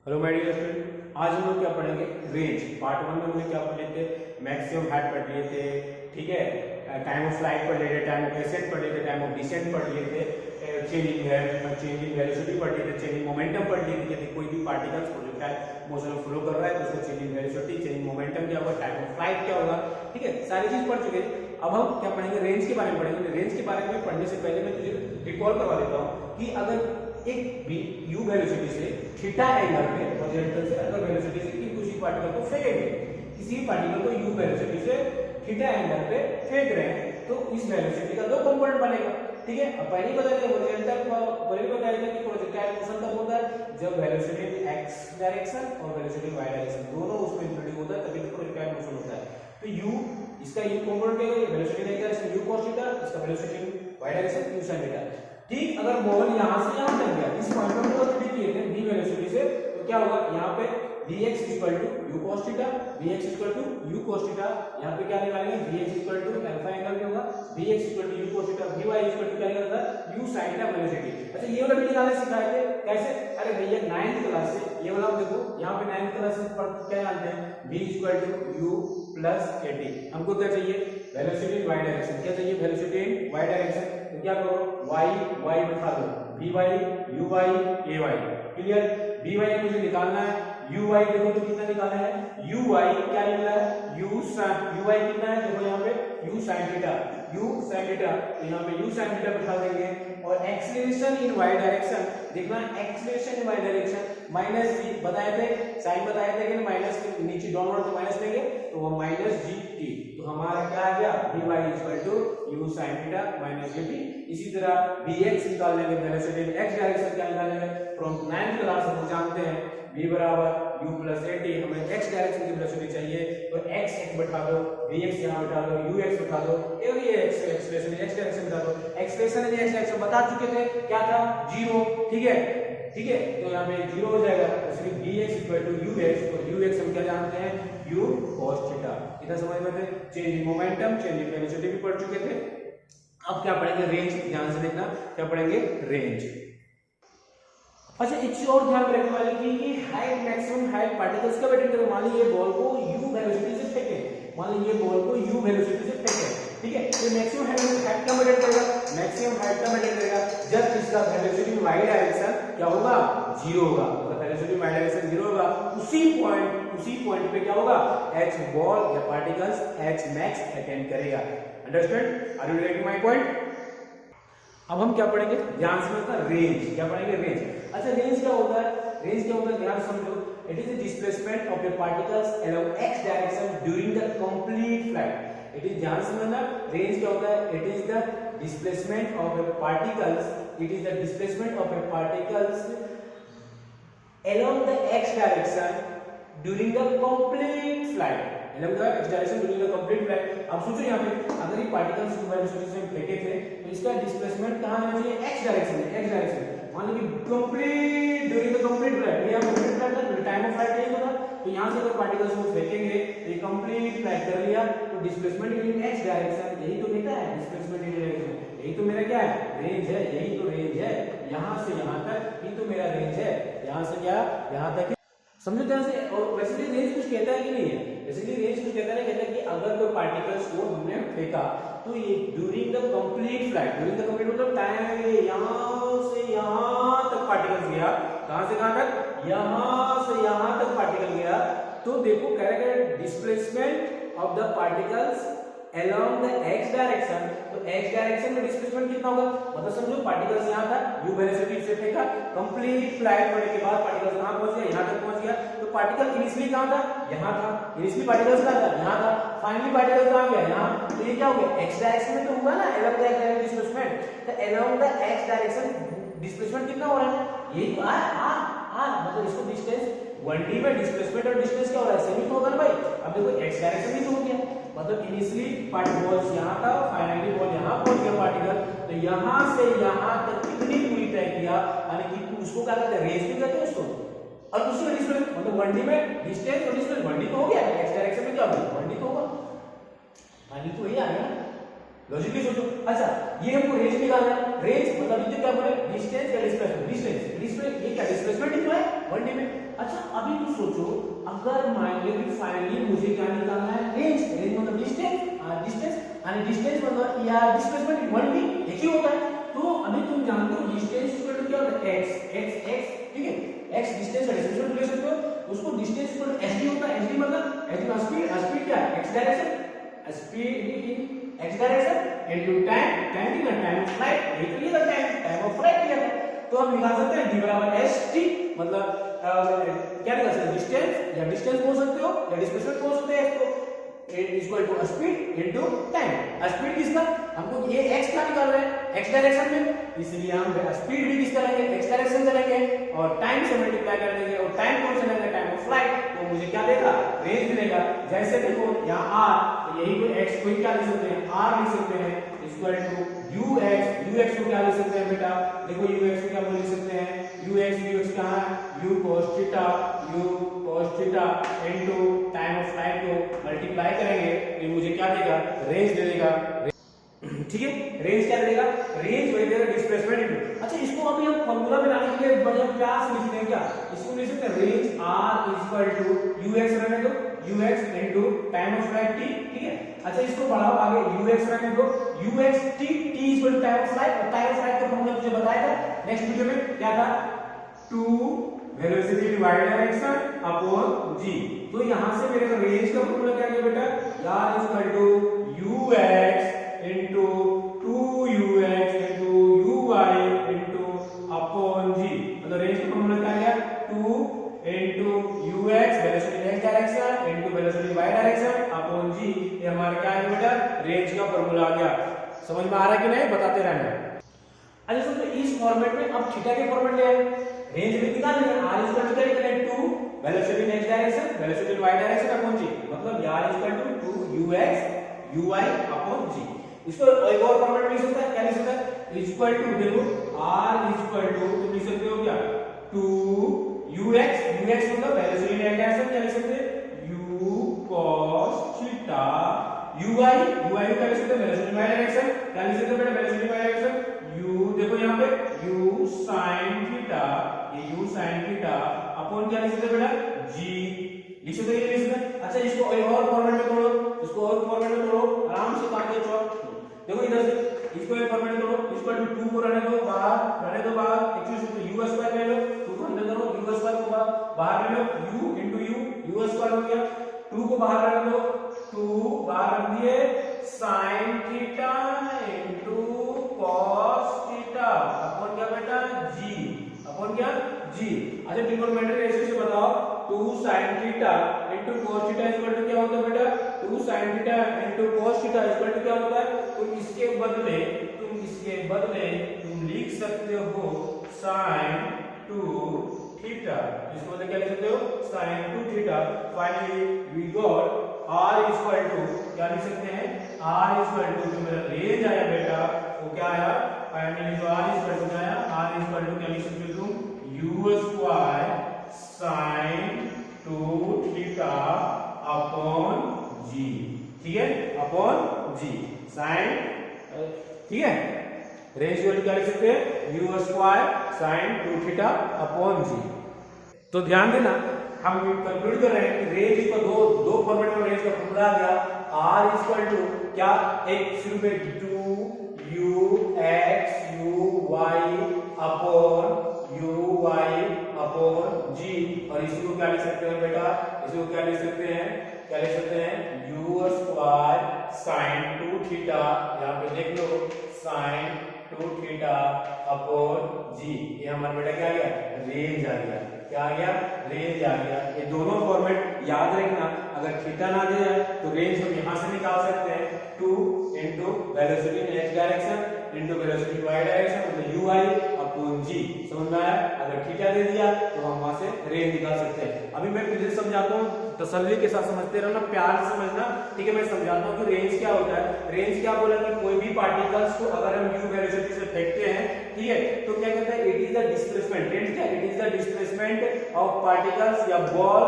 Hello my dear student, आज हम लोग क्या पढ़ेंगे? रेंज। पार्ट 1 में हमने क्या पढ़ लिए थे? मैक्सिमम हाइट पढ़ लिए थे, ठीक है। टाइम ऑफ फ्लाइट पढ़ लिए थे, टाइम ऑफ एसेंट पढ़ लिए थे, टाइम ऑफ डिसेंट पढ़ लिए थे, चेंजिंग वेलोसिटी पढ़ लिए थे, चेंजिंग मोमेंटम पढ़ लिए थे। कोई भी पार्टिकल्स प्रोजेक्टाइल मोशन में फ्लो कर रहा है तो उसका चेंजिंग वेलोसिटी, चेंजिंग मोमेंटम क्या होगा, टाइम ऑफ फ्लाइट क्या होगा, ठीक है। सारी चीज पढ़ चुके हैं। अब हम क्या पढ़ेंगे? रेंज के बारे में पढ़ेंगे। रेंज के बारे में पढ़ने से पहले मैं तुझे रिकॉल करवा देता हूँ कि अगर एक भी u वेलोसिटी से थीटा एंगल पे हॉरिजॉन्टल से अगर वेलोसिटी से किसी पार्टिकल को फेंकेंगे, किसी पार्टिकल को u वेलोसिटी से थीटा एंगल पे फेंक रहे हैं तो इस वेलोसिटी का दो कंपोनेंट बनेगा, ठीक है। अब पहले ही बता दिया हॉरिजॉन्टल पहले बताया था कि प्रोजेक्टाइल मोशन कब होता है? जब वेलोसिटी x डायरेक्शन और वेलोसिटी y डायरेक्शन दोनों उसमें इंक्लूडिंग होता है तभी तो प्रोजेक्टाइल मोशन होता है। तो u इसका u कंपोनेंट है, velocity direction u cos theta, इसका velocity y direction u sin theta. ठीक, अगर बॉल यहां से यहां तक गया, इस पॉइंट पर वेलोसिटी किए थे v वेलोसिटी से, तो क्या होगा? यहां पे vx u cos theta, vx u cos theta, यहां पे क्या निकालेंगे? vx अल्फा एंगल पे होगा, vx u cos theta, vy क्या निकलता है? u sin theta velocity. अच्छा, ये वाला भी निकालने सिखाए थे कैसे? अरे भैया 9th क्लास से ये वाला देखो, यहां पे 9th क्लास से पढ़ क्या जानते हैं? v u plus 80। हमको क्या चाहिए? Velocity in y direction. क्या चाहिए? Velocity in y direction. तो क्या करो? y बिठा दो, vy uy ay। Clear? vy मुझे निकालना है, uy देखो तो कितना निकाला है? uy क्या निकला है? uy कितना है? देखो यहाँ पे u sin theta, u sin theta, तो यहाँ पे u sin थीटा बिठा देंगे। और एक्सीलरेशन इन y डायरेक्शन देखना, acceleration in y direction minus g बताए थे, साइन बताए थे कि माइनस के नीचे डाउनवर्ड तो माइनस लेंगे तो वो माइनस जी टी। तो हमारा क्या आ गया? vy u sin theta minus gt। इसी तरह vx निकाल लेंगे, वेलोसिटी इन x डायरेक्शन क्या निकालेंगे? फ्रॉम 9th क्लास हम जानते हैं v बराबर u प्लस 80। हमें x डायरेक्शन की वेलोसिटी चाहिए तो x एक बैठा दो, vx यहां बैठा दो, ux बैठा दो, ये एक्सप्रेशन x डायरेक्शन बैठा दो। एक्सप्रेशन इन x डायरेक्शन बता चुके थे, क्या था? 0, ठीक है, ठीक है। तो यहाँ पे 0 हो जाएगा, इसलिए vx ux, और ux हम क्या जानते हैं? u cos theta. इतना समझ में थे? चेंज मोमेंटम, चेंज वेलोसिटी भी पढ़ चुके थे। अब क्या पढ़ेंगे? रेंज। ध्यान से देखना, क्या पढ़ेंगे? रेंज। अच्छा, एक चीज और ध्यान रखने वाली थी कि हाइट, मैक्सिमम हाइट पार्टिकल्स कब अटेन करें। मान लीजिए बॉल को u वेलोसिटी से फेंके, मान लीजिए बॉल को u वेलोसिटी से फेंके, ठीक है। तो मैक्सिमम हाइट कब अटेन करेगा? मैक्सिमम हाइट कब अटेन करेगा? जब इसका वेलोसिटी y डायरेक्शन क्या होगा? 0 होगा। तो वेलोसिटी y डायरेक्शन 0 होगा, उसी पॉइंट पे क्या होगा? h बॉल या पार्टिकल्स h मैक्स अटेन करेगा। Understand? Are you getting my point? अब हम क्या पढ़ेंगे? ध्यान से समझना, रेंज। क्या पढ़ेंगे? रेंज। अच्छा, रेंज क्या होता है? रेंज क्या होता है? ध्यान समझो। It is the displacement of the particles along x direction during the complete flight. It is, ध्यान से समझना, रेंज क्या होता है? It is the displacement of the particles, it is the displacement of the particles along the x direction during the complete flight. along the x direction during the complete flight। अब सोचो यहाँ पे अगर ये particles को velocity से फेंके थे तो इसका डिस्प्लेसमेंट कहाँ जाना चाहिए? x डायरेक्शन में, x डायरेक्शन। मान लो कि complete during the complete flight, ये कंप्लीट फ्लाइट था, टाइम ऑफ फ्लाइट नहीं होता, तो यहाँ से अगर पार्टिकल्स को फेंकेंगे तो ये कंप्लीट फ्लाइट कर लिया, तो डिस्प्लेसमेंट इन x डायरेक्शन यही तो कहता है डिस्प्लेसमेंट इन डायरेक्शन। यही तो मेरा क्या है? रेंज है। यही तो रेंज है, यहाँ से यहाँ तक ही तो मेरा रेंज है। यहाँ से क्या? यहाँ तक। समझो ध्यान से। और वैसे भी रेंज कुछ कहता है कि नहीं है? बेसिकली रेंज कुछ कहता है, कहता है कि अगर कोई पार्टिकल्स को हमने फेंका तो ये during the complete flight, during the complete मतलब टाइम, यहां से यहां तक पार्टिकल्स गया, कहां से कहां तक? यहां से यहां तक पार्टिकल गया, तो देखो कह रहा है displacement of the particles along the x direction. तो x डायरेक्शन में डिस्प्लेसमेंट कितना होगा? मतलब समझो पार्टिकल्स यहां था, u वेलोसिटी से फेंका, कंप्लीट फ्लाइट होने के बाद पार्टिकल्स कहां पहुंच गया? यहां तक पहुंच गया। तो पार्टिकल इनिशियली कहां था? यहां था। इनिशियली पार्टिकल्स कहां था? यहां था। फाइनली पार्टिकल कहां गया? यहां। तो ये क्या हो गया? x डायरेक्शन में तो हुआ ना along the x direction displacement. तो along the x direction displacement कितना हो रहा है? यही तो मतलब इसको डिस्टेंस 1d में डिस्प्लेसमेंट और डिस्टेंस क्या हो रहा है? सेम ही तो होगा ना भाई। अब देखो x डायरेक्शन भी तो हो गया, मतलब इनिशियली पार्टिकल बॉल यहां था, फाइनली बॉल यहां पहुंच गया पार्टिकल। तो यहां से यहां तक कितनी दूरी तय किया, यानी कि उसको क्या कहते हैं? रेंज भी कहते हैं उसको। और दूसरी डिस्टेंस मतलब 1d में डिस्टेंस और डिस्टेंस 1d तो हो गया, x डायरेक्शन में क्या होगा? 1d तो होगा। फाइनली तो यही आ गया। लॉजिकली सोचो। अच्छा ये हमको रेंज निकालना है, रेंज मतलब ये क्या बोले, डिस्टेंस या डिस्प्लेसमेंट, डिस्टेंस ये क्या डिस्प्लेसमेंट ही तो है 1D में। अच्छा अभी तुम सोचो, अगर मान लो कि फाइनली मुझे क्या निकालना है, रेंज, रेंज मतलब डिस्टेंस, डिस्टेंस यानी डिस्टेंस मतलब या डिस्प्लेसमेंट 1D एक ही होता है। तो अभी तुम जानते हो डिस्टेंस इक्वल टू क्या होता है, x, ठीक है, x डिस्टेंस का डिस्प्लेसमेंट ले सकते हो, उसको डिस्टेंस इक्वल टू sd होता है, sd मतलब sd का स्पीड क्या है, x direction, speed in x direction into time, time कितना, टाइम ऑफ फ्लाइट, यही तो लिया था टाइम ऑफ फ्लाइट लिया था। तो हम निकाल सकते हैं d बराबर st, मतलब क्या निकाल सकते हैं, डिस्टेंस या डिस्टेंस बोल सकते हो या डिस्प्लेसमेंट बोल सकते हैं इसको, equal to speed into time. Speed किसका, हमको ये x का निकाल रहे हैं x डायरेक्शन में, इसलिए हम स्पीड भी किसका लेंगे, x डायरेक्शन का लेंगे और टाइम से मल्टीप्लाई कर देंगे और टाइम कौन सा लेंगे, टाइम ऑफ फ्लाइट, तो मुझे क्या देगा, रेंज मिलेगा। जैसे देखो यहाँ r, यही को x को क्या लिख सकते हैं, r लिख सकते हैं इक्वल टू ux को क्या लिख सकते हैं बेटा, देखो ux को क्या लिख सकते हैं, ux कहाँ है, u cos theta into time of flight को मल्टीप्लाई करेंगे तो मुझे क्या देगा, रेंज दे देगा, ठीक है, रेंज क्या देगा, रेंज वही देगा डिस्प्लेसमेंट इनटू। अच्छा इसको अभी हम फार्मूला में लाने के लिए बढ़िया क्या लिखते हैं, क्या इसको लिख सकते हैं, range r equal to ux रहने दो, ux into time of flight t, ठीक है। अच्छा इसको बढ़ाओ आगे, ux रहने दो, ux t equal to time of flight, और टाइम ऑफ फ्लाइट का फार्मूला मुझे बताया था नेक्स्ट वीडियो में, क्या था, 2 velocity divide direction upon g। तो यहां से मेरे को रेंज का फार्मूला क्या है बेटा, r equal to ux into 2ux into uy into upon g, मतलब रेंज का फार्मूला क्या है, 2 into ux velocity x direction into velocity y direction upon g, ये हमारा क्या है बेटा, रेंज का फार्मूला आ गया। समझ में आ रहा है कि नहीं, बताते रहना। अच्छा तो इस फॉर्मेट में अब थीटा के फॉर्मेट ले आए, रेंज भी निकालनी है, r इक्वल टू क्या लिखेंगे, 2 velocity in x direction velocity in y direction upon g, मतलब r equal to 2 ux uy upon g। इसको एक और फॉर्मेट लिख सकते हैं, क्या लिख सकते हैं, इक्वल टू, देखो r इक्वल टू तुम लिख सकते हो क्या, 2 ux मतलब वेलोसिटी इन x डायरेक्शन, क्या लिख सकते हैं, u cos थीटा uy को क्या लिख सकते हैं, वेलोसिटी इन y डायरेक्शन, क्या लिख सकते हैं बेटा, velocity in y direction, u देखो यहाँ पे u sin थीटा, ये u sin थीटा अपॉन क्या लिख सकते हैं बेटा, g लिख सकते हैं, ये लिख सकते हैं। अच्छा इसको और फॉर्मेट में तोड़ो, इसको और फॉर्मेट में तोड़ो, आराम से काट के चौक, देखो इधर से इसको एक फॉर्मेट में तोड़ो, इसको 2 को रहने दो बाहर, एक्चुअली u स्क्वायर ले लो, 2 को अंदर करो, u स्क्वायर को बाहर ले लो, u इनटू u स्क्वायर हो गया, 2 को बाहर रख दो, 2 बाहर रख दिए, sin theta into cos theta upon क्या बेटा, g अपॉन क्या, g। अच्छा ट्रिग्नोमेट्री रेशियो से बताओ, 2 sin theta into cos theta equal to क्या होता है बेटा, 2 sin theta into cos theta equal to क्या होता है, तुम इसके बदले तुम लिख सकते हो sin 2 थीटा, इसको मतलब क्या लिख सकते हो, sin 2 theta. Finally we got r equal to क्या लिख सकते हैं, r इक्वल टू जो मेरा रेंज आया बेटा वो क्या आया, फाइनली जो r इक्वल टू आया, r इक्वल टू क्या लिख सकते हो तुम, u square sin 2 theta upon g, ठीक है, अपॉन g sin, ठीक है, रेंज इक्वल टू क्या लिख सकते हैं, u square sin 2 theta upon g। तो ध्यान देना हम कंक्लूड कर रहे हैं कि रेंज को दो फॉर्मेट में रेंज का फॉर्मूला आ गया, r इक्वल टू क्या, एक शुरू में 2ux uy g, और इसी को क्या लिख सकते हैं बेटा, इसी को क्या लिख सकते हैं, u स्क्वायर sin 2 थीटा, यहाँ पे देख लो sin 2 थीटा अपॉन g, ये हमारा बेटा क्या आ गया, रेंज आ गया, क्या आ गया, रेंज आ गया। ये दोनों फॉर्मेट याद रखना, अगर थीटा ना दे जाए तो रेंज हम यहां से निकाल सकते हैं, 2 into velocity in x direction into velocity in y direction, मतलब uy अपॉन g। समझ में आया, अगर थीटा दे दिया तो हम वहां से रेंज निकाल सकते हैं। अभी मैं फिजिक्स समझाता हूं, तसल्ली के साथ समझते रहना, प्यार से समझना, ठीक है। मैं समझाता हूं कि रेंज क्या होता है। रेंज क्या बोला कि कोई भी पार्टिकल्स को अगर हम u वेलोसिटी से फेंकते हैं, ठीक है, तो क्या कहता है, it is the displacement, range क्या, it is the displacement of particles या ball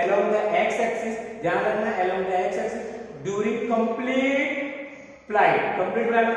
along the x axis, ध्यान रखना along the x axis during complete flight, complete flight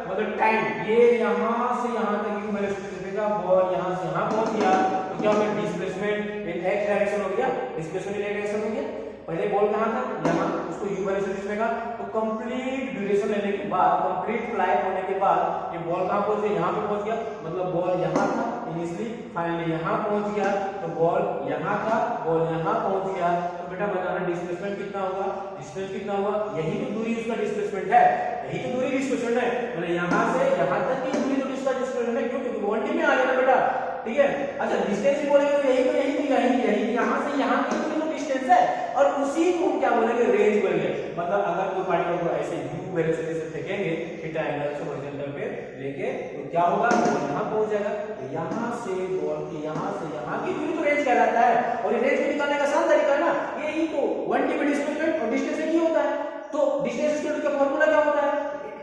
मतलब टाइम, ये यहां से यहां तक की वेलोसिटी का बॉल यहां से यहां पहुंच गया तो क्या हो गया, डिस्प्लेसमेंट इन एक्स डायरेक्शन हो गया, डिस्प्लेसमेंट इन एक्स डायरेक्शन हो गया। पहले बॉल कहां था, यहां, उसको u वेलोसिटी में का, तो कंप्लीट ड्यूरेशन लेने के बाद, कंप्लीट फ्लाइट होने के बाद ये बॉल कहां पहुंच गया, यहां पे पहुंच गया, मतलब बॉल यहां था इनिशियली, फाइनली यहां पहुंच गया, तो बॉल यहां था, बॉल यहां पहुंच गया, तो बेटा बताना डिस्प्लेसमेंट कितना होगा, डिस्टेंस कितना होगा, यही तो दूरी उसका डिस्प्लेसमेंट है, यही तो दूरी डिस्प्लेसमेंट है, मतलब यहां से यहां तक की दूरी तो इसका डिस्प्लेसमेंट है, क्योंकि क्वांटिटी में आ गया ना बेटा, ठीक है। अच्छा डिस्टेंस भी बोलेंगे तो यही यहां से यहां की दूरी तो डिस्टेंस है, और उसी को हम क्या बोलेंगे, रेंज बोलेंगे। मतलब अगर कोई पार्टिकल को ऐसे u वेलोसिटी से फेंकेंगे थीटा एंगल से हॉरिजॉन्टल पे लेके, तो क्या होगा, बॉल यहां पहुंच जाएगा, तो यहां से बॉल की यहां से यहां की दूरी तो रेंज कहलाता है, और ये रेंज को निकालने का आसान तरीका है ना, यही तो 1 में डिस्प्लेसमेंट और डिस्टेंस एक ही होता है, तो डिस्टेंस इक्वल टू का फार्मूला क्या होता है,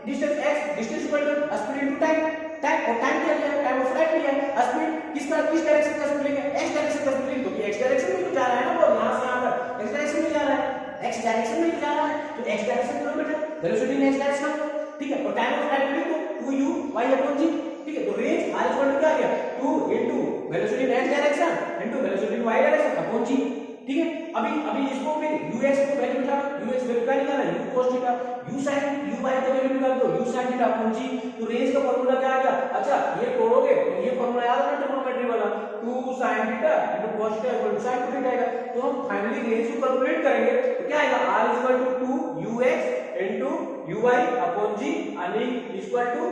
distance x, distance equal to speed into time, time और टाइम क्या है, टाइम ऑफ फ्लाइट लिया है, स्पीड किस डायरेक्शन का स्पीड लेंगे, x डायरेक्शन का स्पीड, क्योंकि x डायरेक्शन में तो जा रहा है ना, वो यहां से यहां पर x डायरेक्शन में जा रहा है, x डायरेक्शन में जा रहा है, तो x direction kilometre, velocity in x direction, ठीक है, और टाइम ऑफ फ्लाइट लिख दो 2u y/g, ठीक है, तो रेंज r इक्वल टू क्या आ गया, 2 into velocity in x direction into velocity in y direction upon g, ठीक है। अभी इसको फिर ux को वैल्यू उठा, ux वैल्यू क्या निकालना है, u cos theta, u sin u y का वैल्यू निकाल दो, u sin theta upon g, तो रेंज का फार्मूला क्या आ गया, अच्छा ये तोड़ोगे तो ये फार्मूला याद है ना ट्रिग्नोमेट्री वाला, 2 sin theta into cos theta equal to sin theta आएगा, तो हम फाइनली रेंज को कैलकुलेट करेंगे तो क्या आएगा, r equal to 2ux into uy upon g यानी equal to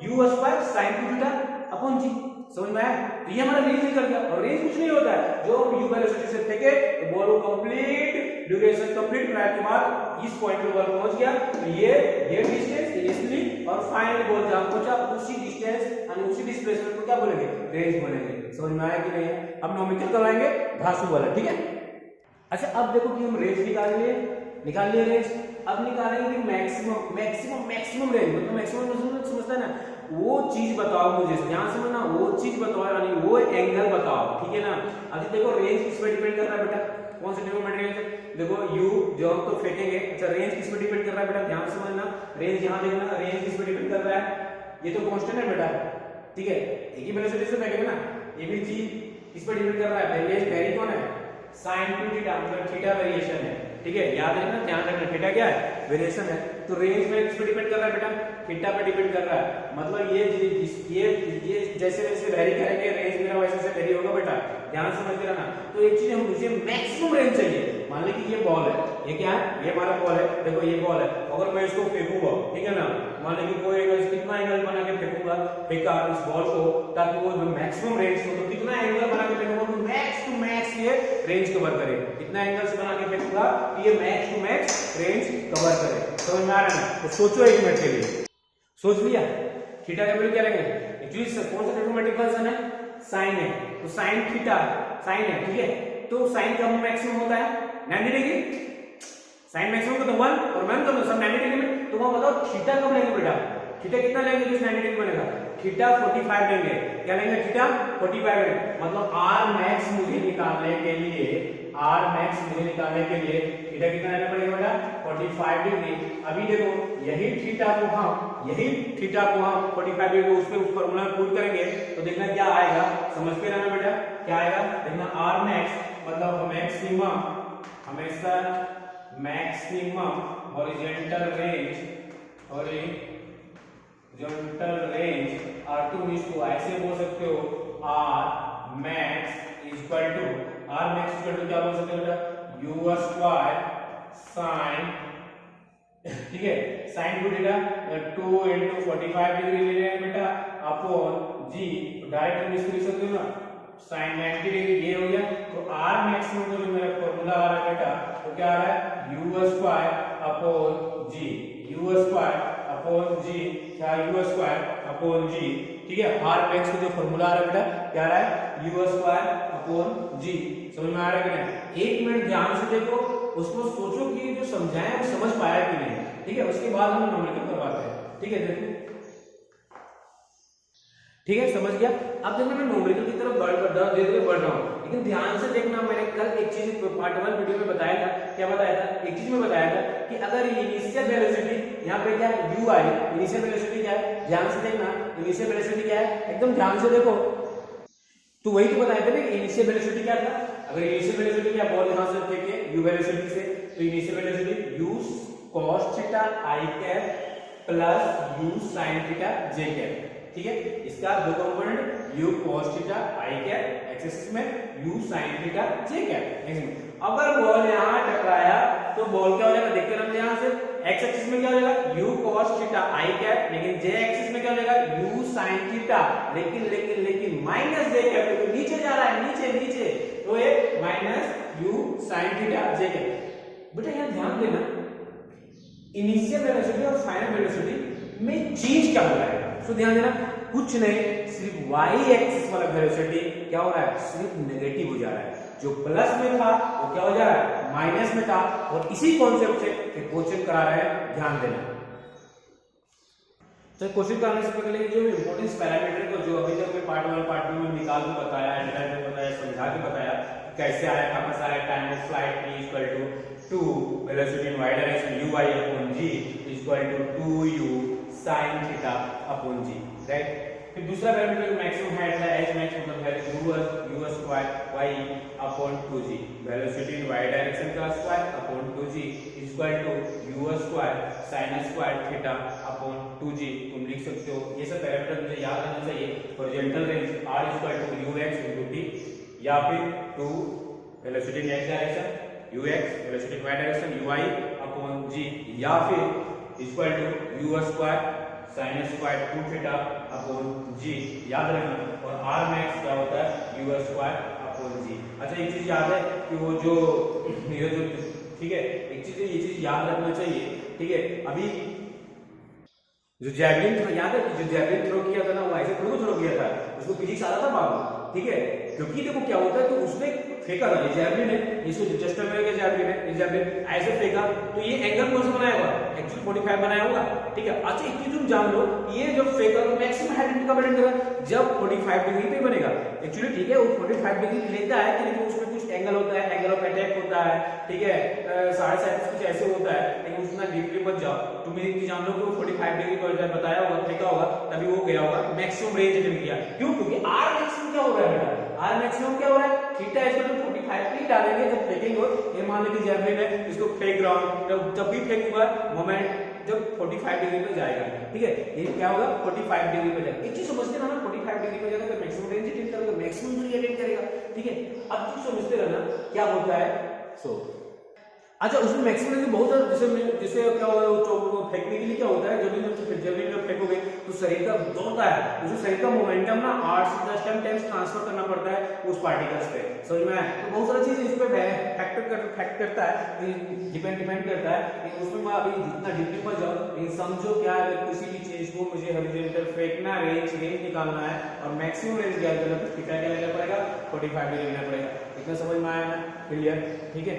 u square sin theta upon g, समझ में आया। तो ये हमारा रेंज निकल गया, और रेंज कुछ नहीं होता है, जो हम u वेलोसिटी से फेंके तो बॉल को कंप्लीट ड्यूरेशन, कंप्लीट फ्लाइट के बाद इस पॉइंट पे बॉल पहुंच गया, तो ये डिस्टेंस इनिशियली और फाइनली बॉल जहां पहुंचा उसी डिस्टेंस यानी उसी डिस्प्लेसमेंट को क्या बोलेंगे, रेंज बोलेंगे, समझ में आया कि नहीं। अब नोमेनक्लेचर करवाएंगे धातु वाला, ठीक है। अच्छा अब देखो कि हम रेंज निकाल लिए रेंज, अब निकालेंगे मैक्सिमम रेंज, मतलब मैक्सिमम समझता है ना, वो चीज बताओ मुझे, ध्यान से ना, वो चीज बताओ यानी वो एंगल बताओ, ठीक है ना। अभी देखो रेंज किस पे डिपेंड कर रहा है बेटा, कौन से ट्रिग्नोमेट्री रेंज, देखो u जो हम तो फेंकेंगे, अच्छा रेंज किस पे डिपेंड कर रहा है बेटा, ध्यान से समझना, रेंज यहां देखना, रेंज किस पे डिपेंड कर रहा है, ये तो कांस्टेंट है बेटा, ठीक है, एक ही वेलोसिटी से फेंकेंगे ना, ये भी चीज किस पे डिपेंड कर रहा है, पहले वेरी कौन है, sin टू थीटा, मतलब थीटा वेरिएशन है, ठीक है, याद रखना, ध्यान रखना, थीटा क्या है, वेरिएशन है, तो रेंज में किस पे डिपेंड कर रहा है बेटा, थीटा पे डिपेंड कर रहा है, मतलब ये जैसे जैसे वेरी करेंगे रेंज मेरा वैसे वैसे वेरी होगा बेटा, ध्यान समझ के रहना। तो एक चीज मुझे मैक्सिमम रेंज चाहिए, मान ली कि ये बॉल है, ये क्या है, ये हमारा बॉल है, देखो ये बॉल है, अगर मैं इसको फेंकूंगा, ठीक है ना, मान ली कि कोई कितना एंगल बना के फेंका इस बॉल को, ताकि वो मैक्सिमम रेंज हो, तो कितना एंगल बना के फेंकूंगा तो मैक्स टू मैक्स ये रेंज कवर करे, कितना एंगल्स बना के फेंकूंगा कि ये max to max range cover करे, समझ में आ रहा है ना। तो सोचो एक मिनट के लिए, सोच लिया, थीटा का वैल्यू क्या लेंगे, एक्चुअली कौन सा ट्रिग्नोमेट्रिक फंक्शन है, साइन है, तो साइन थीटा साइन है, ठीक है, तो साइन का मैक्सिमम होता है 90 डिग्री, साइन मैक्सिमम तो 1 और मैम तो सब 90 डिग्री में, तो वहां बताओ थीटा कब लेंगे बेटा, थीटा कितना लेंगे जिस 90 डिग्री बनेगा, थीटा 45 लेंगे, क्या लेंगे थीटा 45 लेंगे, मतलब r मैक्स मुझे निकालने के लिए थीटा कितना लेना पड़ेगा बेटा 45 डिग्री। अभी देखो यही थीटा को हम 45 डिग्री उस पे फार्मूला में पुट करेंगे तो देखना क्या आएगा, समझ के रहना बेटा, क्या आएगा देखना, r मैक्स मतलब मैक्सिमम हॉरिजॉन्टल रेंज R2 इसको ऐसे बोल सकते हो, R max इक्वल टू क्या बोल सकते हो बेटा, u स्क्वायर साइन, ठीक है, sign to theta 2 into 45 degree ले रहे हैं बेटा अपॉन g, डायरेक्ट हम इसको लिख सकते हो ना, साइन 90 डिग्री, ये हो गया। तो r मैक्सिमम का जो मेरा फॉर्मूला आ रहा है बेटा तो क्या आ रहा है, u स्क्वायर अपॉन g, क्या u स्क्वायर अपॉन g, ठीक है, r मैक्स का जो फॉर्मूला आ रहा है बेटा क्या आ रहा है, u स्क्वायर अपॉन g, समझ में आ रहा है कि नहीं। एक मिनट ध्यान से देखो, उसको सोचो कि जो समझाया वो समझ पाया कि नहीं, ठीक है, उसके बाद हम नोमेनक्लेचर करवाते हैं, ठीक है, देखो ठीक है, समझ गया। अब देखो मैं नोमेनक्लेचर की तरफ धीरे धीरे बढ़ रहा हूँ, लेकिन ध्यान से देखना, मैंने कल एक चीज पार्ट 1 वीडियो में बताया था, क्या बताया था, एक चीज में बताया था कि अगर इनिशियल वेलोसिटी यहाँ पे क्या है u आई, इनिशियल वेलोसिटी क्या है, ध्यान से देखना, इनिशियल वेलोसिटी क्या है, एकदम ध्यान से देखो। तो वही तो बताया था ना, इनिशियल वेलोसिटी क्या था, अगर इनिशियल वेलोसिटी क्या बॉल यहां से फेंके u वेलोसिटी से, तो initial velocity u cos theta i cap plus u sin theta j cap, ठीक है। इसका दो component u cos theta i cap x axis में, u sin theta j cap. अगर बॉल यहां टकराया तो बॉल क्या हो जाएगा, देखते हैं हम यहां से, एक्स एक्सिस में क्या हो जाएगा u cos theta i cap, लेकिन j एक्सिस में क्या हो जाएगा u sin थीटा, लेकिन माइनस j कैप, तो नीचे जा रहा है, नीचे तो ये minus u sin theta j cap. बेटा यहां ध्यान देना, इनिशियल वेलोसिटी और फाइनल वेलोसिटी में चेंज क्या हो रहा है, सो ध्यान देना, कुछ नहीं, सिर्फ y एक्सिस वाला वेलोसिटी क्या हो रहा है, सिर्फ नेगेटिव हो जा रहा है, जो प्लस में था वो क्या हो जा रहा है माइनस में था, और इसी कॉन्सेप्ट से फिर क्वेश्चन करा रहे हैं, ध्यान देना। तो क्वेश्चन कराने से पहले जो इंपॉर्टेंस पैरामीटर को जो अभी तक मैं पार्ट 1 पार्ट 2 में निकाल के बताया, डिराइव में बताया, समझा के बताया कैसे आया, कहां से आया, time of flight t equal to 2 velocity in y direction u y upon g equal to 2u sin theta upon g, right. फिर दूसरा पैरामीटर मैक्सिमम हाइट है, h मैक्स मतलब है u square y upon 2g, velocity in y direction का square upon 2g equal to u square sin square theta upon 2g। तुम लिख सकते हो, ये सब पैरामीटर मुझे याद रहना चाहिए। Horizontal range r equal to ux into t, या फिर 2 velocity in x direction ux, velocity in y direction uy upon g, या फिर equal to u square sin square 2 theta upon g, याद रखना। और r मैक्स क्या होता है u स्क्वायर अपॉन g। अच्छा एक चीज याद है कि वो जो ये जो, ठीक है, एक चीज ये चीज याद रखना चाहिए, ठीक है। अभी जो जैवलिन थ्रो याद है, जो जैवलिन थ्रो किया था ना, वो ऐसे थ्रो किया था, उसको फिजिक्स आता था मालूम, ठीक है, क्योंकि देखो क्या होता है, तो उसने फेंका था, ये जैवलिन है, इसको जस्ट अमेरिका जैवलिन है, ये जैवलिन ऐसे फेंका, तो ये एंगल कौन सा बनाया होगा, एक्चुअली 45 बनाया होगा, ठीक है। अच्छा एक चीज तुम जान लो, ये जब फेंका तो मैक्सिमम हाइट का बनेगा जब 45 डिग्री पे बनेगा, एक्चुअली, ठीक है, वो 45 डिग्री लेता है, लेकिन उसमें कुछ एंगल होता है, एंगल ऑफ अटैक होता है, ठीक है, 37.5 कुछ ऐसे होता है, लेकिन उसमें डीपली मत जाओ, तुम ये जान लो कि 45 डिग्री पर बताया होगा, फेंका होगा, तभी वो गया होगा, मैक्सिमम रेंज अटेन किया, क्यों, क्योंकि आर मैक्सिमम क्या हो रहा है बेटा, आर मैक्सिमम क्या हो रहा है, थीटा इक्वल टू 45 पे डालेंगे जब फेंकेंगे, ये मान लो कि जैवलिन है, इसको फेंक रहा हूं, जब भी फेंकूंगा मोमेंट जब 45 डिग्री पे जाएगा, ठीक है, ये क्या होगा 45 डिग्री पे जाएगा, एक चीज समझते रहना, 45 डिग्री पे जाएगा तो मैक्सिमम रेंज अटेन करेगा, मैक्सिमम दूरी अटेन करेगा, ठीक है। अब चीज समझते रहना क्या होता है, सो अच्छा उसमें मैक्सिमम रेंज बहुत सारा, जैसे क्या होगा फेंकने के लिए क्या होता है, जब भी फेंकोगे तो शरीर का दौड़ता है, उसे शरीर का मोमेंटम ना 8 से 10 टाइम्स ट्रांसफर करना पड़ता है उस पार्टिकल्स पे, समझ में आया। तो बहुत सारी चीज इस पे फैक्ट करता है, डिपेंड करता है, लेकिन उसमें मैं अभी जितना डीपली मत जाऊं, लेकिन समझो क्या है, किसी भी चीज को मुझे हॉरिजॉन्टल फेंकना, रेंज निकालना है और मैक्सिमम रेंज क्या करना है, थीटा क्या लेना पड़ेगा 45 डिग्री लेना पड़ेगा, इतना समझ में आया ना, क्लियर, ठीक है।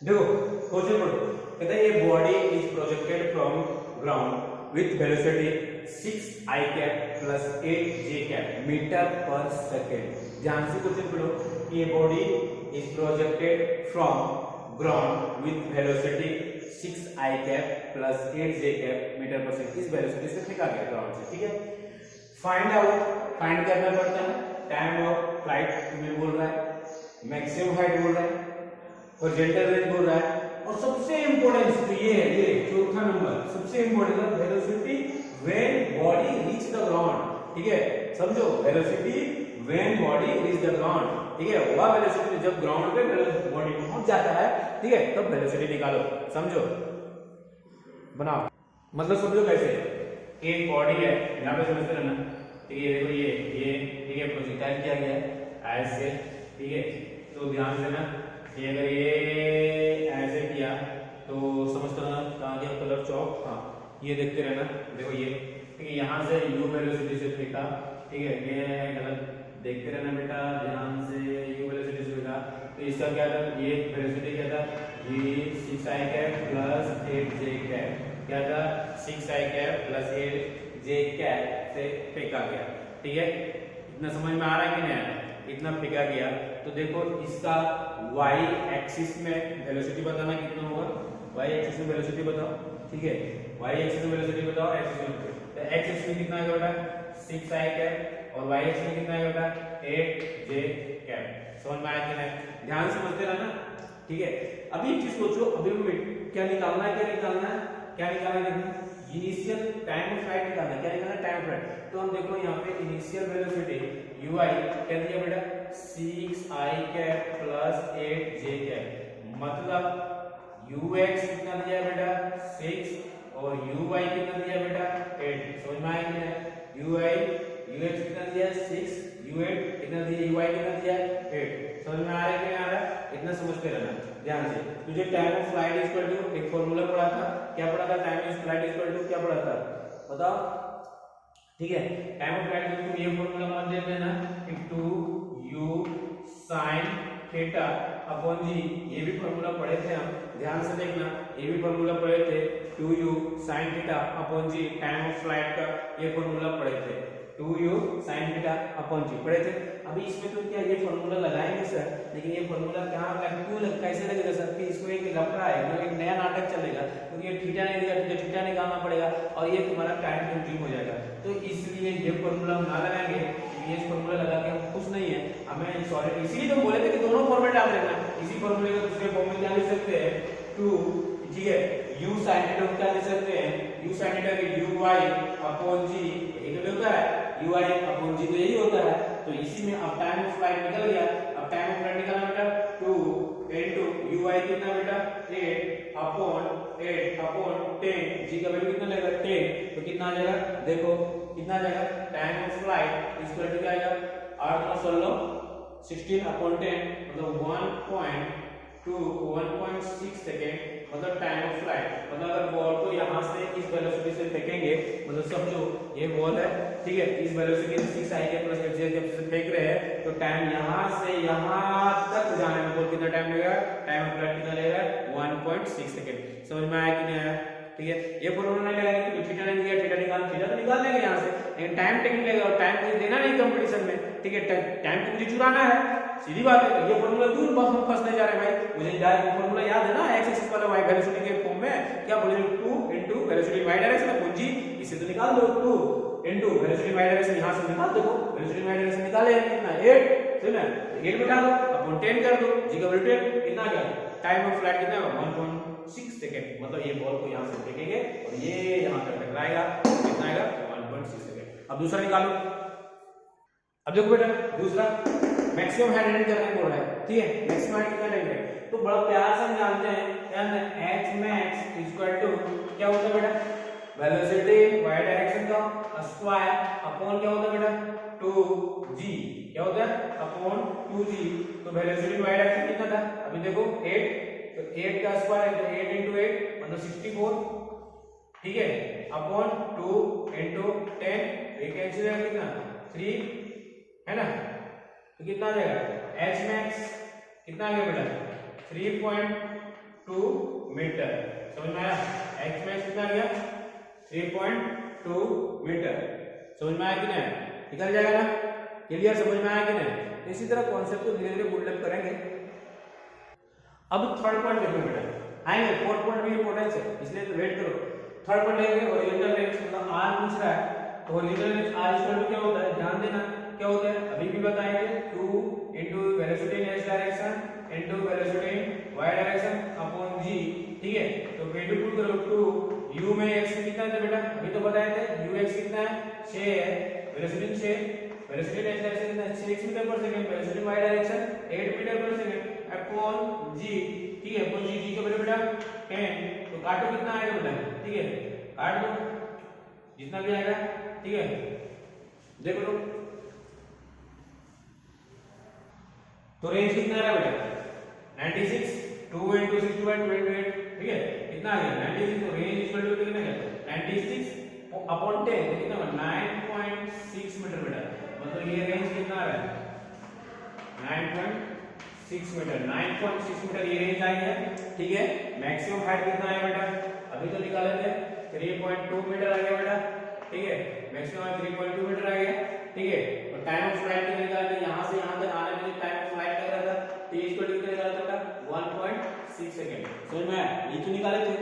देखो क्वेश्चन पढ़ो, कहता है ये body is projected from ground with velocity 6 i cap plus 8 j cap metre per second. ध्यान से क्वेश्चन पढ़ो, ये body is projected from ground with velocity 6 i cap plus 8 j cap metre per second, इस वेलोसिटी से फेंका गया ground से, ठीक है। फाइंड करना पड़ता है, टाइम ऑफ फ्लाइट तुम्हें बोल रहा है, मैक्सिमम हाइट बोल रहा है, हॉरिजॉन्टल रेंज बोल रहा है, और सबसे इंपॉर्टेंट तो ये है, ये चौथा नंबर सबसे इंपॉर्टेंट है, velocity when body reach the ground, ठीक है, समझो, velocity when body reach the ground, ठीक है, वह वेलोसिटी जब ग्राउंड पे बॉडी पहुंच जाता है, ठीक है, तब वेलोसिटी निकालो, समझो, बनाओ, मतलब समझो कैसे, एक बॉडी है, यहां पे समझते रहना, ठीक है, देखो ये ठीक है, प्रोजेक्टाइल किया गया है ऐसे, ठीक है, तो ध्यान देना, ये अगर ये ऐसे किया तो समझते रहना, कहाँ गया कलर चौक, हाँ ये देखते रहना, देखो ये, ठीक है, यहाँ से u वेलोसिटी से फेंका, ठीक है, ये गलत, देखते रहना बेटा ध्यान से, u वेलोसिटी से फेंका, तो इसका क्या था, ये वेलोसिटी क्या था, ये 6 i cap plus 8 j cap, क्या था 6 i cap plus 8 j cap से फेंका गया, ठीक है, इतना समझ में आ रहा है कि नहीं, इतना फेंका गया, तो देखो इसका y एक्सिस में वेलोसिटी बताना कितना होगा, y एक्सिस में वेलोसिटी बताओ, ठीक है, y एक्सिस में वेलोसिटी बताओ, एक्सिस में, तो x एक्सिस में कितना आएगा बेटा 6i कैप और y एक्सिस में कितना आएगा बेटा 8j कैप। समझ में आया कि नहीं, ध्यान से समझते रहना, ठीक है। अभी एक चीज सोचो, अभी क्या निकालना है, क्या निकालना है, देखो इनिशियल टाइम ऑफ फ्लाइट निकालना है, क्या निकालना है, टाइम ऑफ फ्लाइट। तो हम देखो यहाँ पे इनिशियल वेलोसिटी ui क्या दिया बेटा 6i cap plus 8j cap, मतलब ux कितना दिया है बेटा 6 और uy कितना दिया है बेटा 8। समझ में आया कि नहीं, ux कितना दिया है 6, u8 कितना दिया, uy कितना दिया है 8। समझ में आ रहा है कि नहीं आ रहा है, इतना समझते रहना ध्यान से। तुझे time of flight equal to एक फॉर्मूला पढ़ा था, क्या पढ़ा था, time of flight equal to क्या पढ़ा था बताओ, ठीक है। Time of flight equal to ये फॉर्मूला मान दे देना कि 2u sin theta upon g, ये भी फॉर्मूला पढ़े थे हम, ध्यान से देखना, ये भी फॉर्मूला पढ़े थे 2u sin theta upon g, time of flight का ये फॉर्मूला पढ़े थे 2u sin theta upon g पढ़े थे। अभी इसमें तो क्या ये फॉर्मूला लगाएंगे सर, लेकिन ये फॉर्मूला कहां कैसे लगेगा सर, कि इसमें एक लफड़ा है, मतलब एक नया नाटक चलेगा, क्योंकि ये थीटा नहीं दिया, तुझे थीटा निकालना पड़ेगा और ये तुम्हारा टाइम कंज्यूम हो जाएगा। तो इसलिए ये फॉर्मूला हम ना लगाएंगे, ये फॉर्मूला लगा के हम खुश नहीं है, हमें सॉलिड, इसीलिए तो बोले थे कि दोनों फॉर्मेट डाल देना, इसी फॉर्मूले को दूसरे फॉर्म में क्या लिख सकते हैं 2, ठीक है, u sin थीटा को क्या लिख सकते हैं, u sin थीटा की uy अपॉन g, यही तो होता है uy अपॉन g, तो यही होता है। तो इसी में अब टाइम ऑफ फ्लाइट निकल गया, अब टाइम ऑफ फ्लाइट निकालना बेटा 2 इनटू uy कितना बेटा 8 अपॉन 10, g का वैल्यू कितना लगेगा 10, तो कितना आ जाएगा देखो कितना आ जाएगा, time of flight equal to क्या आएगा 8×16 अपॉन 10, मतलब 1.6 सेकेंड, मतलब टाइम ऑफ फ्लाइट। मतलब अगर बॉल को यहाँ से इस वेलोसिटी से फेंकेंगे, मतलब समझो ये बॉल है, ठीक है, इस वेलोसिटी से 6i के प्लस 8j के से फेंक रहे हैं, तो टाइम यहाँ से यहाँ तक जाने में कितना टाइम लगेगा, टाइम ऑफ फ्लाइट कितना लगेगा 1.6 सेकेंड। समझ में आया कि नहीं आया, ठीक है। ये फॉर्मूला नहीं लगाएंगे क्योंकि थीटा नहीं दिया, थीटा तो निकाल लेंगे यहाँ से, लेकिन टाइम टेकिंग लगेगा और टाइम मुझे देना नहीं कंपटीशन में, ठीक है, टाइम तो मुझे चुराना है, सीधी बात है। ये फॉर्मूला क्यों हम फंसने जा रहे हैं भाई, मुझे डायरेक्ट फॉर्मूला याद है ना, x एक्सिस वाला y वेलोसिटी के फॉर्म में क्या बोले 2 into velocity y direction upon g, इसे तो निकाल दो 2 इनटू वेलोसिटी y डायरेक्शन, यहां से निकाल दो, वेलोसिटी y डायरेक्शन निकाले कितना 8, ठीक है, 8 बिठा दो अपॉन 10 कर दो, g का वैल्यू 10 कितना आ गया, टाइम ऑफ फ्लाइट कितना है 1.6 सेकंड, मतलब ये बॉल को यहां से फेंकेंगे और ये यहां तक टकराएगा, कितना आएगा 1.6 सेकंड। अब दूसरा निकालो, अब देखो बेटा दूसरा मैक्सिमम हाइट अटेंड करने को बोल रहा है, ठीक है, मैक्सिमम हाइट कितना अटेंड है, तो बड़ा प्यार से हम जानते हैं क्या h max इक्वल टू क्या होता है बेटा, वेलोसिटी y डायरेक्शन का स्क्वायर अपॉन क्या होता है बेटा 2g, क्या होता है अपॉन 2g, तो वेलोसिटी y डायरेक्शन कितना था अभी देखो 8, तो 8 का स्क्वायर है तो 8 into 8 मतलब 64, ठीक है, अपॉन 2 into 10, ये कैंसिल है कितना 3 है ना, तो कितना आ जाएगा h max कितना आ गया बेटा 3.2 मीटर। समझ में आया, h max कितना आ गया 3.2 मीटर। समझ में आया कि नहीं, निकल जाएगा ना, क्लियर, समझ में आया कि नहीं। इसी तरह कॉन्सेप्ट को धीरे धीरे बिल्डअप करेंगे। अब थर्ड पॉइंट देखो बेटा, आएंगे, फोर्थ पॉइंट भी इंपॉर्टेंट है इसलिए तो वेट करो। थर्ड पॉइंट लेंगे हॉरिजॉन्टल रेंज, मतलब r पूछ रहा है तो horizontal range r equal to क्या होता है, ध्यान देना क्या होता है, अभी भी बताएंगे 2 into velocity in x direction into velocity in y direction upon g, ठीक है, तो वैल्यू पुट करो 2 u में x कितना है बेटा, अभी तो बताए थे ux कितना है 6 है, velocity 6, velocity in x direction कितना है 6 metre per second, velocity y direction 8 metre per second upon g, ठीक है, अपॉन g का वैल्यू बेटा 10, तो काटो कितना आएगा बेटा, ठीक है, काट दो जितना भी आएगा, ठीक है, देखो लो तो रेंज कितना आ रहा है बेटा 96, 2 into 61 28, ठीक है, कितना आ गया 96, तो रेंज इक्वल टू कितना है 96 अपॉन 10, तो कितना 9.6 मीटर बेटा, मतलब ये रेंज कितना आ रहा है 9.6 मीटर, 9.6 मीटर ये रेंज आई है, ठीक है। मैक्सिमम हाइट कितना है बेटा, अभी तो निकाले थे 3.2 मीटर आ गया बेटा, ठीक है, मैक्सिमम 3.2 मीटर आ गया, ठीक है, और टाइम ऑफ फ्लाइट कितना निकालते हैं, यहाँ से यहाँ तक आने में टाइम ऑफ फ्लाइट लग रहा था, t इक्वल टू कितना निकाला था, 1.6 सेकंड। समझ में आया, ये क्यों निकाले थे,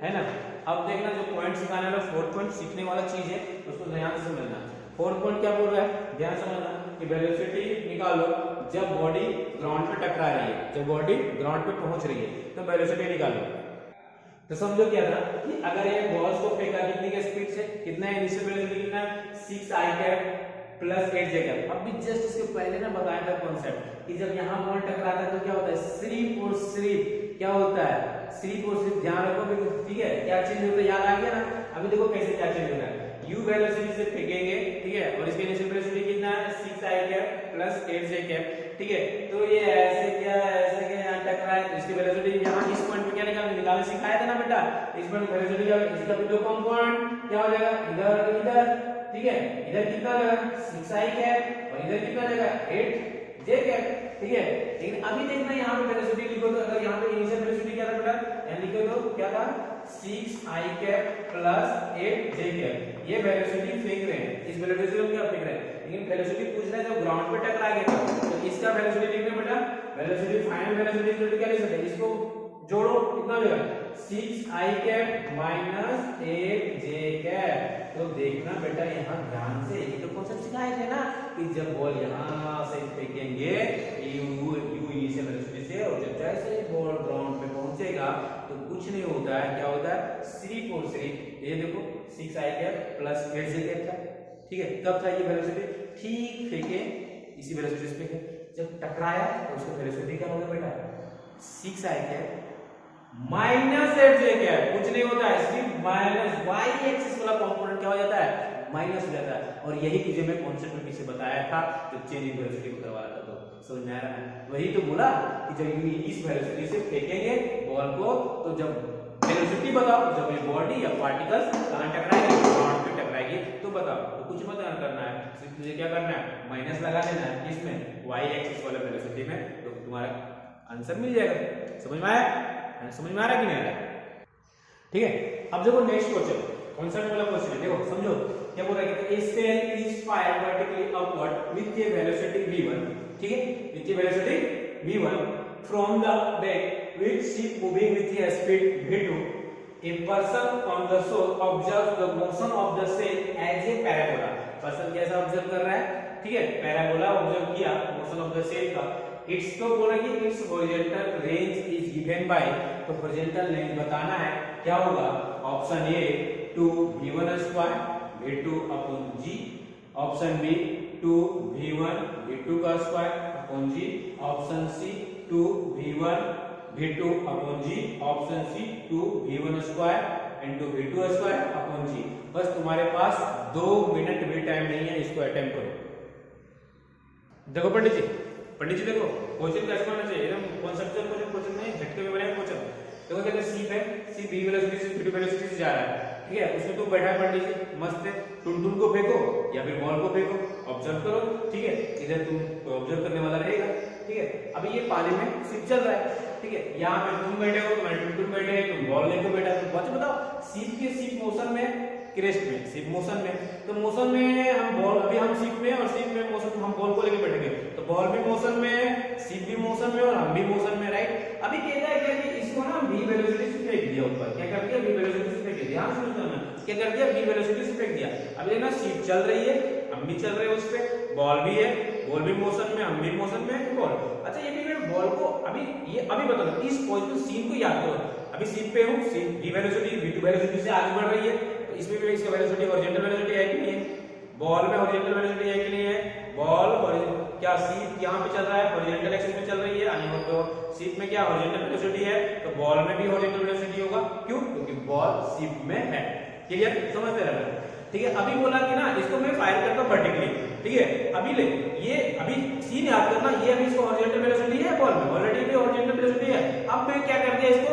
है ना। अब देखना जो पॉइंट सिखाने वाला, फोर्थ पॉइंट सीखने वाला चीज है, उसको ध्यान से समझना। फोर्थ पॉइंट क्या बोल रहा है, ध्यान समझना कि वेलोसिटी निकालो जब बॉडी ग्राउंड पे टकरा रही है, जब बॉडी ग्राउंड पे पहुंच रही है तो वेलोसिटी निकालो। तो समझो क्या था कि अगर ये बॉल्स को फेंका कितनी के स्पीड से, कितना है इनिशियल वेलोसिटी, कितना 6i cap plus 8j cap. अब भी जस्ट इसके पहले ना बताया था कॉन्सेप्ट कि जब यहाँ बॉल टकराता है तो क्या होता है, सिर्फ और सिर्फ क्या होता है, सिर्फ और सिर्फ ध्यान रखो, ठीक है, क्या चेंज होता है, याद आ गया ना। अभी देखो कैसे क्या चेंज होता है, u वेलोसिटी से फेंकेंगे, ठीक है, और इसके इनिशियल वेलोसिटी कितना है, 6i cap plus 8j cap, ठीक है। तो ये ऐसे क्या यहाँ टकरा है, इसकी वेलोसिटी यहाँ इस पॉइंट पे क्या निकालने सिखाया था ना बेटा, इस पॉइंट वेलोसिटी क्या, इसका भी दो कंपोनेंट क्या हो जाएगा, इधर इधर, ठीक है, इधर कितना लगा 6i कैप और इधर कितना लगा 8j कैप, ठीक है। लेकिन अभी देखना यहाँ पे वेलोसिटी लिखो तो अगर यहाँ पे इनिशियल वेलोसिटी क्या था बेटा, यहाँ लिखो तो क्या था 6i cap plus 8j cap, ये वेलोसिटी फेंक रहे हैं, इस वेलोसिटी को क्या फेंक रहे हैं, लेकिन वेलोसिटी पूछ रहा है जब ग्राउंड पे टकरा गया तो इसका वेलोसिटी लिखना बेटा, वेलोसिटी फाइनल वेलोसिटी क्या लिख सकते हैं, इसको जोड़ो कितना हो जाएगा 6i cap minus 8j cap. तो देखना बेटा यहाँ ध्यान से, ये तो कॉन्सेप्ट सिखाए थे ना कि जब बॉल यहाँ से फेंकेंगे u इनिशियल वेलोसिटी से और जब जैसे बॉल ग्राउंड पे पहुंचेगा तो कुछ नहीं होता है, क्या होता है, सिर्फ और सिर्फ ये देखो 6i cap plus 8j cap था, ठीक है। कब था ये वेलोसिटी, ठीक फेंके इसी वेलोसिटी से फेंके, जब टकराया तो उसका वेलोसिटी क्या होगा बेटा 6i cap minus 8j cap, कुछ नहीं होता है, सिर्फ माइनस y एक्सिस वाला कंपोनेंट क्या हो जाता है, माइनस हो जाता है। और यही तुझे मैं कॉन्सेप्ट में पीछे बताया था जब चेंज इन वेलोसिटी को करवा रहा था, तो समझ में आ रहा है। वही तो बोला कि जब इस वेलोसिटी से फेंकेंगे बॉल को तो जब वेलोसिटी बताओ, जब ये बॉडी या पार्टिकल्स कहां टकराएंगे, ग्राउंड पे टकराएंगे तो बताओ। तो कुछ मत करना है, सिर्फ तुझे क्या करना है, माइनस लगा देना है इसमें y एक्सिस वाले वेलोसिटी में, तो तुम्हारा आंसर मिल जाएगा। समझ में आया, समझ में आ रहा कि नहीं आ रहा, ठीक है। अब देखो नेक्स्ट क्वेश्चन, कॉन्सेप्ट वाला क्वेश्चन है, देखो समझो क्या बोल रहा है कि a sphere is fired vertically upward with a velocity v1, ठीक है, with a velocity v1 from the deck with ship moving with a speed v2, a person on the shore observes the motion of the sail as a parabola। Person कैसा observe कर रहा है, ठीक है, parabola observe किया motion of the sail का। It's तो बोला कि it's horizontal range is given by, तो हॉरिजॉन्टल रेंज बताना है, क्या होगा, option A 2v1 square v2 upon g, option B 2v1 v2 का square upon g, option C 2v1 v2 upon g, option C 2v1 square into v2 square upon g। बस तुम्हारे पास 2 minute भी time नहीं है, इसको attempt करो। देखो पंडित जी देखो क्वेश्चन कैसे करना चाहिए, एकदम कॉन्सेप्चुअल क्वेश्चन नहीं, झटके में बनाया क्वेश्चन। देखो कहते हैं सी पे सी बी वेलोसिटी से v2 वेलोसिटी से जा रहा है, ठीक है, उसमें तुम बैठा है पंडित जी मस्त है, टुनटुन को फेंको या फिर बॉल को फेंको, ऑब्जर्व करो, ठीक है, इधर तुम ऑब्जर्व करने वाला रहेगा, ठीक है। अभी ये पानी में शिप चल रहा है, ठीक है, यहाँ पे तुम बैठे हो, तुम्हारे टुनटुन बैठे हैं, तुम बॉल लेके बैठा हो, तो बताओ शिप मोशन में, क्रेस्ट में, शिप मोशन में, तो मोशन में हम बॉल, अभी हम शिप में और शिप में मोशन, हम बॉल को लेके बैठेंगे तो बॉल भी मोशन में, शिप भी मोशन में और हम भी मोशन में, राइट। अभी कहता है कि इसको ना v वेलोसिटी से फेंक दिया ऊपर, क्या कर दिया, v वेलोसिटी से फेंक दिया, ध्यान से सुनना, क्या कर दिया, v वेलोसिटी से फेंक दिया। अभी देखना शिप चल रही है, हम भी चल रहे हैं उस पे, बॉल भी है, बॉल भी मोशन में, हम भी मोशन में, बॉल। अच्छा ये भी मैं बॉल को अभी बता दो, इस पोजीशन सीन को याद करो, अभी शिप पे हूं, v वेलोसिटी v2 वेलोसिटी से आगे बढ़ रही है, तो इसमें भी इसका वेलोसिटी हॉरिजॉन्टल वेलोसिटी है कि नहीं है, बॉल में हॉरिजॉन्टल वेलोसिटी है कि नहीं है, बॉल क्या शिप यहाँ पे चल रहा है, हॉरिजॉन्टल एक्सिस में चल रही है, यानी तो शिप में क्या हॉरिजॉन्टल वेलोसिटी है, तो बॉल में भी हॉरिजॉन्टल वेलोसिटी होगा, क्यों, क्योंकि बॉल शिप में है, क्लियर, समझते रहना, ठीक है। अभी बोला कि ना इसको मैं फायर करता हूं वर्टिकली, ठीक है, अभी ले ये अभी सीन याद करना, ये अभी इसको हॉरिजॉन्टल वेलोसिटी है, बॉल में ऑलरेडी भी हॉरिजॉन्टल वेलोसिटी है। अब मैं क्या कर दिया, इसको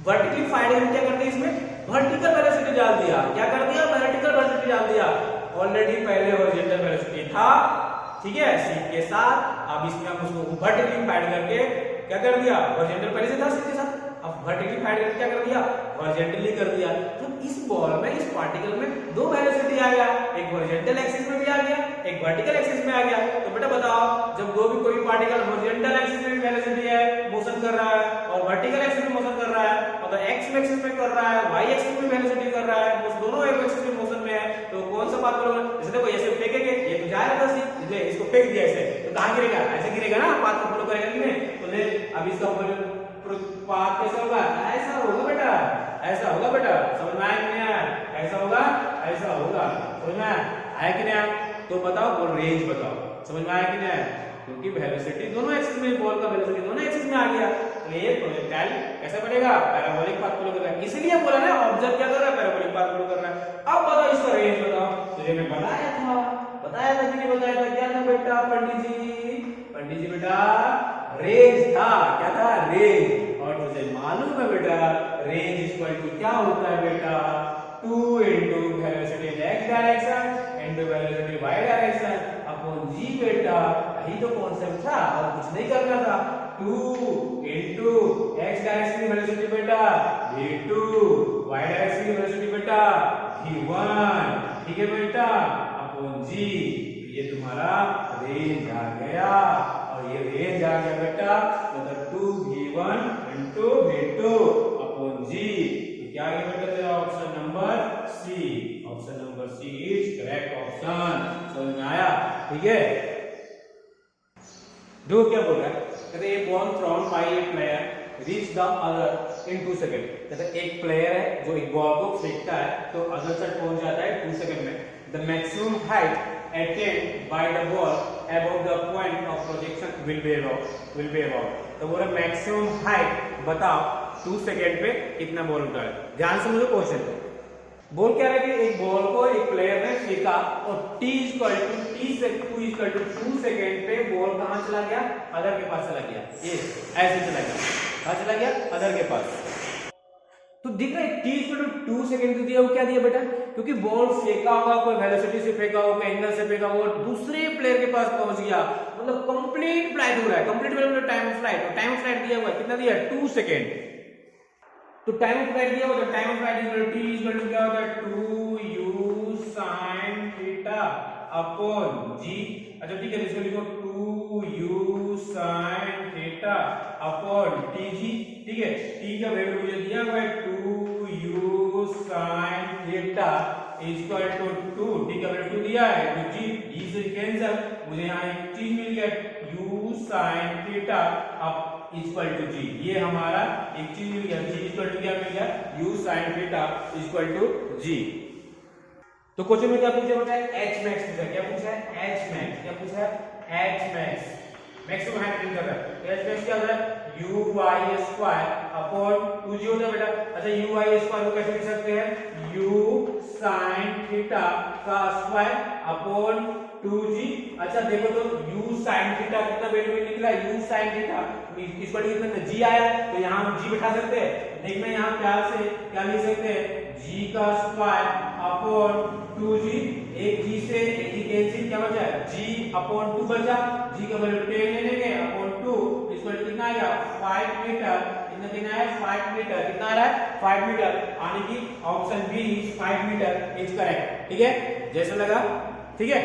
वर्टिकली फायर में क्या कर दिया, इसमें वर्टिकल वेलोसिटी डाल दिया, क्या कर दिया, वर्टिकल वेलोसिटी डाल दिया, ऑलरेडी पहले हॉरिजॉन्टल वेलोसिटी था, ठीक है, शिप के साथ, अब इसमें हम उसको वर्टिकली फायर करके क्या कर दिया, हॉरिजॉन्टल पहले से था शिप के साथ, अब वर्टिकली फाइंड करके क्या कर दिया, हॉरिजॉन्टली कर दिया। तो इस बॉल में, इस पार्टिकल में दो वेलोसिटी आ गया, एक हॉरिजॉन्टल एक्सिस में भी आ गया, एक वर्टिकल एक्सिस में आ गया। तो बेटा बताओ, जब दो भी कोई पार्टिकल हॉरिजॉन्टल एक्सिस में वेलोसिटी है, मोशन कर रहा है, और वर्टिकल एक्सिस में मोशन कर रहा है, मतलब एक्स एक्सिस में कर रहा है, वाई एक्सिस में वेलोसिटी कर रहा है, वो दोनों एक एक्सिस में मोशन में है, तो कौन सा पाथ बोलोगे? जैसे देखो ऐसे फेंकेंगे, ये तो जाएगा बस, ले इसको फेंक दिया ऐसे, तो कहां गिरेगा? ऐसे गिरेगा ना, पाथ को फॉलो करेगा कि नहीं? तो ले अब इसका पाथ कैसा होगा? ऐसा होगा बेटा, ऐसा होगा बेटा, समझ में आया कि नहीं आया? ऐसा होगा, ऐसा होगा, समझ में आया कि नहीं आया? तो बताओ, बोल रेंज बताओ, समझ में आया कि नहीं आया? क्योंकि वेलोसिटी दोनों एक्सिस में, बॉल का वेलोसिटी दोनों एक्सिस में आ गया, तो ये प्रोजेक्टाइल कैसा बढ़ेगा? पैराबोलिक पाथ फॉलो करेगा। इसलिए बोला ना, ऑब्जर्व क्या कर रहा है? पैराबोलिक पाथ फॉलो कर रहा है। अब बताओ इसका रेंज बताओ। तो ये मैं बताया था कि नहीं बताया था? क्या था बेटा पंडित जी बेटा? रेंज था। क्या था? रेंज। और तुझे मालूम है बेटा, रेंज इक्वल टू क्या होता है बेटा? 2 into velocity in x direction into velocity y direction upon g बेटा। यही तो कॉन्सेप्ट था, और कुछ नहीं करना था। 2 into x डायरेक्शन की वेलोसिटी बेटा v2, y डायरेक्शन की वेलोसिटी बेटा v1, ठीक है बेटा, अपॉन g। ये तुम्हारा रेंज आ गया, और ये रेंज आ गया बेटा, मतलब 2v1 into v2 upon g। तो क्या आ गया बेटा तेरा? Option number C. Option number C is correct option. समझ में आया? ठीक है, दो क्या बोल रहा है? कहते एक ball thrown by a player reach the other in 2 second. कहते एक प्लेयर है जो एक बॉल को फेंकता है, तो अदर तक पहुंच जाता है 2 सेकंड में। The maximum height attained by the ball above the point of projection will be about। तो बोला मैक्सिमम हाइट बताओ 2 सेकंड पे कितना बॉल उठा है। ध्यान से मुझे क्वेश्चन बोल क्या रहा है कि एक बॉल को एक प्लेयर ने फेंका, और t से 2 सेकंड पे बॉल कहां चला गया? अदर के पास चला गया। ये ऐसे चला गया, कहां चला गया? अदर के पास। तो दिख रहा है t 2 सेकंड तो दिया, वो क्या दिया बेटा? क्योंकि बॉल फेंका होगा, कोई वेलोसिटी से फेंका होगा, एंगल से फेंका होगा, दूसरे प्लेयर के पास पहुंच गया, मतलब कंप्लीट फ्लाइट हो रहा है। कंप्लीट मतलब टाइम ऑफ फ्लाइट, और टाइम ऑफ फ्लाइट दिया हुआ है, कितना दिया है? 2 सेकंड। तो टाइम ऑफ फ्लाइट दिया हुआ है, time of flight equal to क्या होता है? 2u sin theta upon g। अच्छा ठीक है, इसको लिखो 2u sin theta upon tg। ठीक है, t का वैल्यू मुझे दिया हुआ है 2u sin थीटा इक्वल टू 2, t का वैल्यू 2 दिया है, तो g से कैंसिल, मुझे यहाँ एक चीज मिल गया u sin थीटा अब इक्वल टू g। ये हमारा एक चीज मिल गया, g इक्वल टू क्या मिल गया? u sin थीटा इक्वल टू g। तो क्वेश्चन में क्या पूछा बेटा? h max पूछा। क्या पूछा है? h max। क्या पूछा है? h max। Maximum height print कर रहा है, तो h max क्या होता है? uy स्क्वायर अपॉन 2g होता है बेटा। अच्छा uy स्क्वायर को कैसे लिख सकते हैं? u sin थीटा का स्क्वायर अपॉन 2g। अच्छा देखो तो u sin थीटा कितना वैल्यू में निकला? u sin थीटा इस पर कितना g आया, तो यहां हम g बिठा सकते हैं। देखना यहां प्यार से क्या लिख सकते हैं? g का स्क्वायर अपॉन 2g, एक g से एक g कैंसिल, क्या बचा? g अपॉन 2 बचा, g का वैल्यू 10 ले लेंगे अपॉन 2, इसको कितना आएगा? 5 मीटर। कितना है? 5 मीटर। कितना आ रहा है? 5 मीटर, यानी कि option B 5 metre is correct. ठीक है, जैसे लगा? ठीक है।